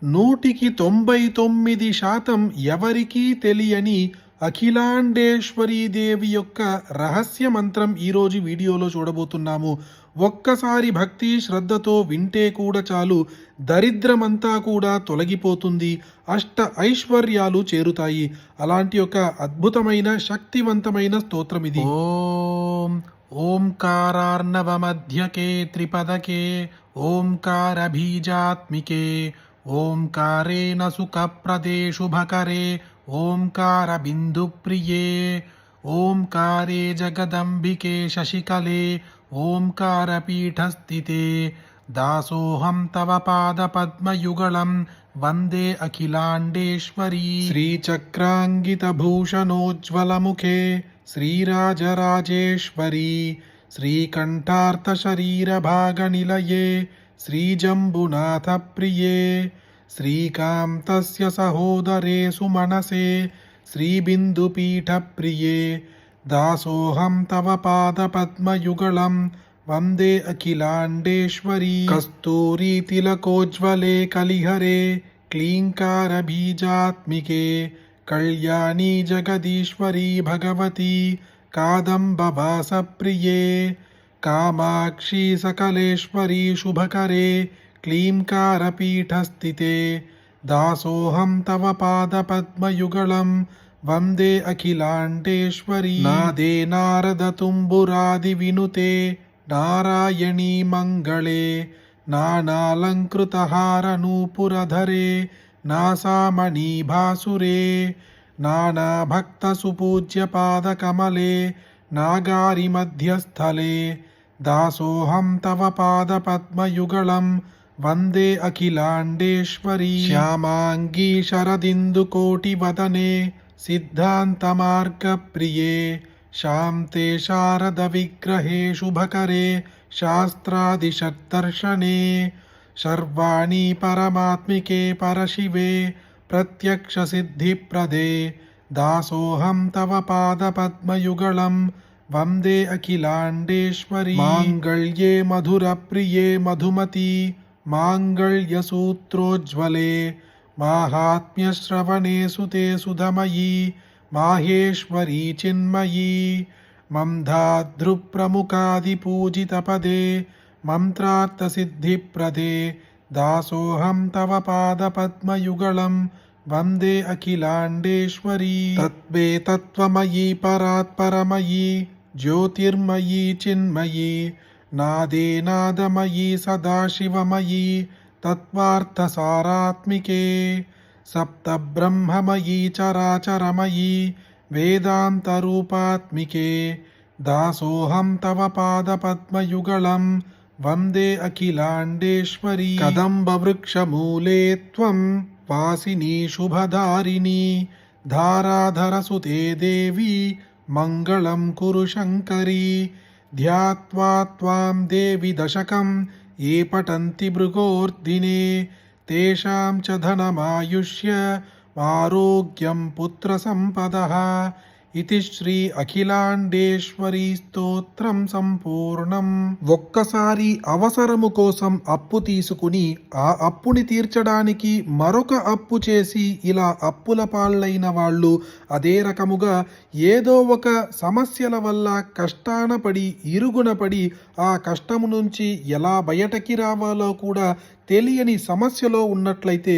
99% ఎవరికీ తెలియని అఖిలాండేశ్వరీదేవి యొక్క రహస్య మంత్రం ఈరోజు వీడియోలో చూడబోతున్నాము. ఒక్కసారి భక్తి శ్రద్ధతో వింటే కూడా చాలు, దరిద్రమంతా కూడా తొలగిపోతుంది, అష్ట ఐశ్వర్యాలు చేరుతాయి. అలాంటి ఒక అద్భుతమైన శక్తివంతమైన స్తోత్రం ఇది. ఓంకారార్ణవమధ్యకే త్రిపదకే ఓంకార బీజాత్మికే ఓంకారేణ సుఖప్రదే శుభకరే ఓంకార బిందుప్రియే ఓంకారే జగదంబికే శశికలే ఓంకార పీఠస్థితే దాసోహం తవ పాదపద్మయుగళం వందే అఖిలాండేశ్వరీ. శ్రీచక్రాంగితభూషణోజ్వలముఖే శ్రీరాజరాజేశ్వరీ శ్రీకంఠార్థశరీరభాగనిలయే శ్రీజంబునాథ ప్రియే శ్రీకాంతస్య సహోదరే సుమనసే శ్రీబిందుపీఠ ప్రియే దాసోహం తవ పాదపద్మయుగళం వందే అఖిలాండేశ్వరీ. కస్తూరీ తిలకోజ్వలే కలిహరే క్లీంకార బీజాత్మికే కళ్యాణీ జగదీశ్వరీ భగవతి కాదంబవాస ప్రియే కామాక్షీ సకలేశ్వరీ శుభకరే క్లీంకార పీఠస్థితే దాసోహం తవ పాదపద్మయుగళం వందే అఖిలాండేశ్వరీ. నాదే నారద తుంబురాది వినుతే నారాయణీ మంగళే నానాలంకృతహార నూపురధరే నాసామణీ భాసురే నానాభక్త సుపూజ్య పాదకమలే నాగారి మధ్యస్థలే దాసోహం తవ పాదపద్మయుగళం వందే అఖిలాండేశ్వరీ. శ్యామాంగీ శరదిందుకోటివదనే సిద్ధాంతమార్గప్రియే శాంతే శారద విగ్రహే శుభకరే శాస్త్రాదిషద్దర్శనే సర్వాణి పరమాత్మికే పరశివే ప్రత్యక్ష సిద్ధిప్రదే దాసోహం తవ పాదపద్మయుగళం వందే అఖిలాండేశ్వరీ. మాంగళ్యే మధురప్రియే మధుమతి మాంగళ్యసూత్రోజ్వలే మాహాత్మ్యశ్రవణే సుతే సుధమయీ మాహేశ్వరీ చిన్మయీ మంధాధృప్రముఖాదిపూజితపదే మంత్రార్థసిద్ధిప్రదే దాసోహం తవ పాదపద్మయుగళం వందే అఖిలాండేశ్వరీ. తత్వే తత్వమయీ పరాత్పరమయీ జ్యోతిర్మయీ చిన్మయీ నాదే నాదమయీ సదాశివమయీ తత్వార్థసారాత్మికే సప్తబ్రహ్మమయీ చరాచరమయీ వేదాంతరూపాత్మికే దాసోహం తవ పాదపద్మయుగళం వందే అఖిలాండేశ్వరీ. కదంబవృక్షమూలే త్వం వాసినీ శుభధారిణీ ధారాధరసుతే దేవి మంగళం కురు శంకరీ ధ్యాత్వా త్వాం దేవి దశకం ఏ పఠంతి భృగోర్దినే తేషాం చ ధనమాయుష్య ఆరోగ్యం పుత్ర సంపదః. ఇది శ్రీ అఖిలాండేశ్వరీ స్తోత్రం సంపూర్ణం. ఒక్కసారి అవసరము కోసం అప్పు తీసుకుని ఆ అప్పుని తీర్చడానికి మరొక అప్పు చేసి ఇలా అప్పుల పాలైన వాళ్ళు, అదే రకముగా ఏదో ఒక సమస్యల వల్ల కష్టాన పడి ఇరుగున పడి ఆ కష్టము నుంచి ఎలా బయటకి రావాలో కూడా తెలియని సమస్యలో ఉన్నట్లయితే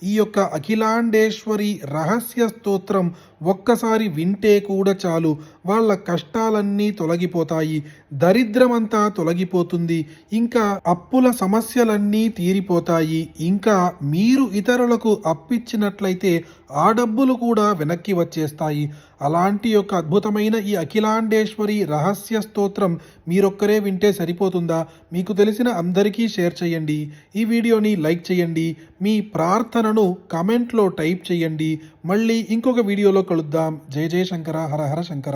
ఈ యొక్క అఖిలాండేశ్వరి రహస్య స్తోత్రం ఒక్కసారి వింటే కూడా చాలు, వాళ్ళ కష్టాలన్నీ తొలగిపోతాయి, దరిద్రమంతా తొలగిపోతుంది, ఇంకా అప్పుల సమస్యలన్నీ తీరిపోతాయి. ఇంకా మీరు ఇతరులకు అప్పిచ్చినట్లయితే ఆ డబ్బులు కూడా వెనక్కి వచ్చేస్తాయి. అలాంటి యొక్క అద్భుతమైన ఈ అఖిలాండేశ్వరి రహస్య స్తోత్రం మీరొక్కరే వింటే సరిపోతుందా? మీకు తెలిసిన అందరికీ షేర్ చేయండి. ఈ వీడియోని లైక్ చేయండి. మీ ప్రార్థనను కమెంట్లో టైప్ చేయండి. మళ్ళీ ఇంకొక వీడియోలో కలుద్దాం. జయ జయ శంకర, హర హర శంకర.